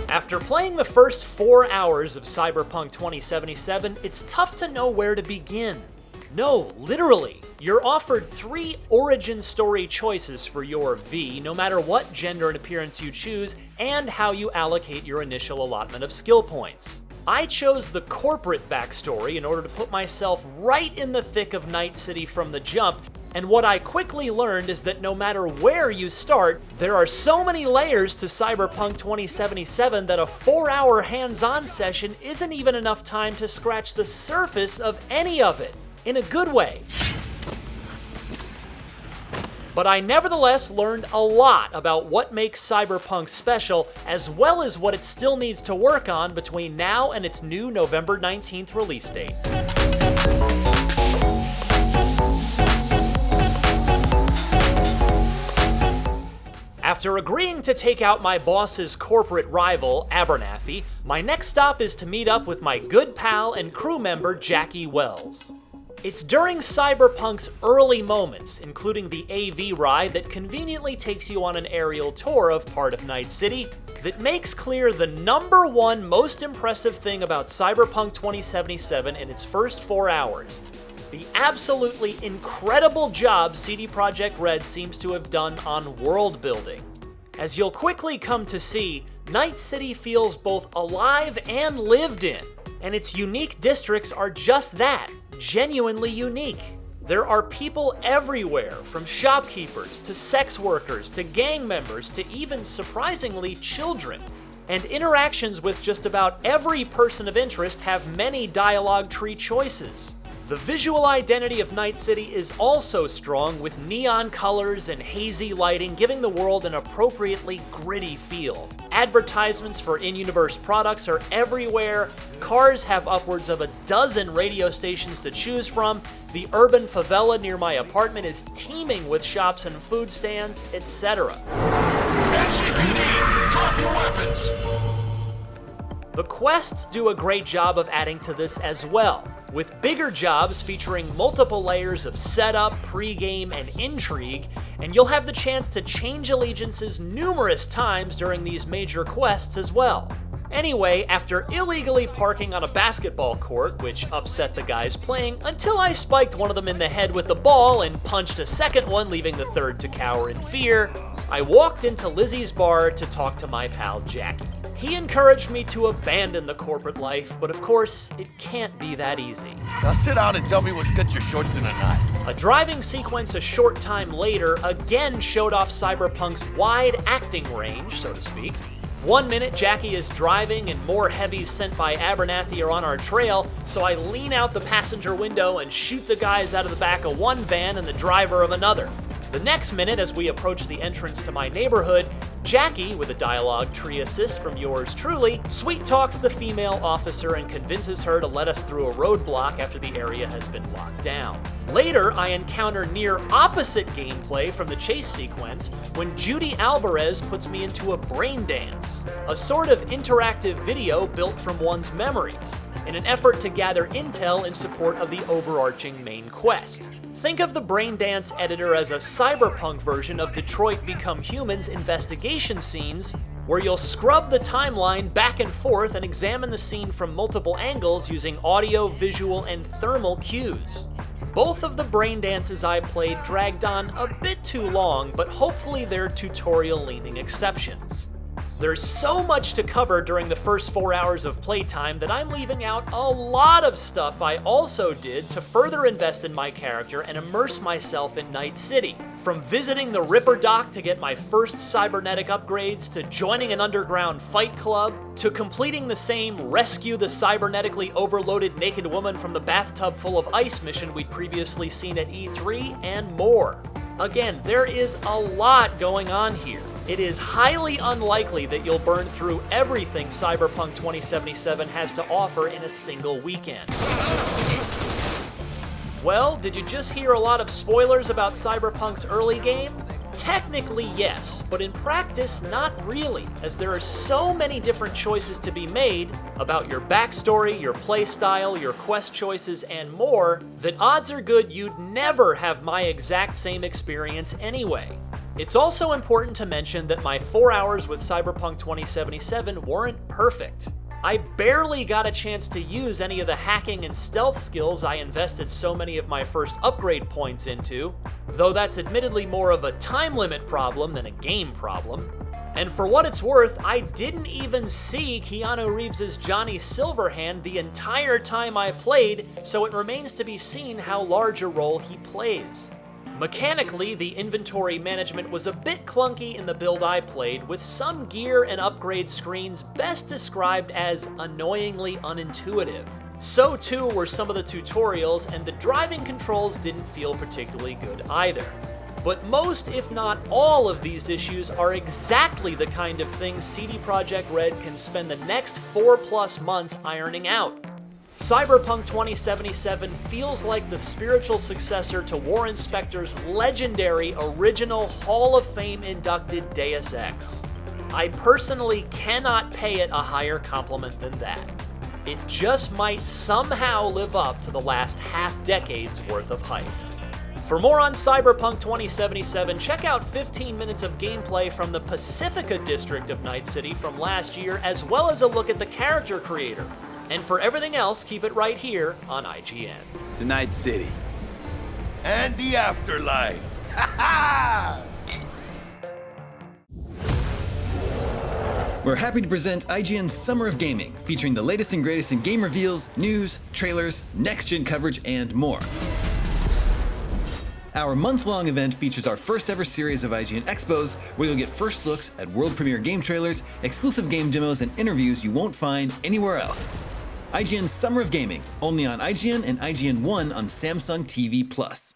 After playing the first 4 hours of Cyberpunk 2077, it's tough to know where to begin. No, literally. You're offered 3 origin story choices for your V, no matter what gender and appearance you choose, and how you allocate your initial allotment of skill points. I chose the corporate backstory in order to put myself right in the thick of Night City from the jump, and what I quickly learned is that no matter where you start, there are so many layers to Cyberpunk 2077 that a 4-hour hands-on session isn't even enough time to scratch the surface of any of it. In a good way. But I nevertheless learned a lot about what makes Cyberpunk special, as well as what it still needs to work on between now and its new November 19th release date. After agreeing to take out my boss's corporate rival, Abernathy, my next stop is to meet up with my good pal and crew member, Jackie Wells. It's during Cyberpunk's early moments, including the AV ride that conveniently takes you on an aerial tour of part of Night City, that makes clear the #1 most impressive thing about Cyberpunk 2077 in its first 4 hours. The absolutely incredible job CD Projekt Red seems to have done on world building. As you'll quickly come to see, Night City feels both alive and lived in, and its unique districts are just that. Genuinely unique. There are people everywhere, from shopkeepers to sex workers to gang members to even, surprisingly, children. And interactions with just about every person of interest have many dialogue tree choices. The visual identity of Night City is also strong, with neon colors and hazy lighting giving the world an appropriately gritty feel. Advertisements for in-universe products are everywhere, cars have upwards of a dozen radio stations to choose from, the urban favela near my apartment is teeming with shops and food stands, etc. NCPD, drop your weapons! The quests do a great job of adding to this as well, with bigger jobs featuring multiple layers of setup, pregame, and intrigue, and you'll have the chance to change allegiances numerous times during these major quests as well. Anyway, after illegally parking on a basketball court, which upset the guys playing, until I spiked one of them in the head with the ball and punched a second one, leaving the third to cower in fear, I walked into Lizzie's bar to talk to my pal Jackie. He encouraged me to abandon the corporate life, but of course, it can't be that easy. Now sit down and tell me what's got your shorts in a knot. A driving sequence a short time later again showed off Cyberpunk's wide acting range, so to speak. 1 minute, Jackie is driving and more heavies sent by Abernathy are on our trail, so I lean out the passenger window and shoot the guys out of the back of one van and the driver of another. The next minute, as we approach the entrance to my neighborhood, Jackie, with a dialogue tree assist from yours truly, sweet-talks the female officer and convinces her to let us through a roadblock after the area has been locked down. Later, I encounter near opposite gameplay from the chase sequence when Judy Alvarez puts me into a brain dance, a sort of interactive video built from one's memories, in an effort to gather intel in support of the overarching main quest. Think of the Braindance editor as a cyberpunk version of Detroit Become Human's investigation scenes, where you'll scrub the timeline back and forth and examine the scene from multiple angles using audio, visual, and thermal cues. Both of the Braindances I played dragged on a bit too long, but hopefully they're tutorial-leaning exceptions. There's so much to cover during the first 4 hours of playtime that I'm leaving out a lot of stuff I also did to further invest in my character and immerse myself in Night City. From visiting the Ripper Dock to get my first cybernetic upgrades, to joining an underground fight club, to completing the same rescue the cybernetically overloaded naked woman from the bathtub full of ice mission we'd previously seen at E3, and more. Again, there is a lot going on here. It is highly unlikely that you'll burn through everything Cyberpunk 2077 has to offer in a single weekend. Well, did you just hear a lot of spoilers about Cyberpunk's early game? Technically, yes, but in practice, not really, as there are so many different choices to be made about your backstory, your playstyle, your quest choices, and more, that odds are good you'd never have my exact same experience anyway. It's also important to mention that my 4 hours with Cyberpunk 2077 weren't perfect. I barely got a chance to use any of the hacking and stealth skills I invested so many of my first upgrade points into, though that's admittedly more of a time limit problem than a game problem. And for what it's worth, I didn't even see Keanu Reeves' Johnny Silverhand the entire time I played, so it remains to be seen how large a role he plays. Mechanically, the inventory management was a bit clunky in the build I played, with some gear and upgrade screens best described as annoyingly unintuitive. So too were some of the tutorials, and the driving controls didn't feel particularly good either. But most, if not all, of these issues are exactly the kind of things CD Projekt Red can spend the next 4+ months ironing out. Cyberpunk 2077 feels like the spiritual successor to Warren Spector's legendary original Hall of Fame inducted Deus Ex. I personally cannot pay it a higher compliment than that. It just might somehow live up to the last half-decade's worth of hype. For more on Cyberpunk 2077, check out 15 minutes of gameplay from the Pacifica district of Night City from last year, as well as a look at the character creator. And for everything else, keep it right here on IGN. To Night City. And the afterlife. Ha ha! We're happy to present IGN's Summer of Gaming, featuring the latest and greatest in game reveals, news, trailers, next-gen coverage, and more. Our month-long event features our first ever series of IGN Expos, where you'll get first looks at world premiere game trailers, exclusive game demos, and interviews you won't find anywhere else. IGN's Summer of Gaming, only on IGN and IGN One on Samsung TV Plus.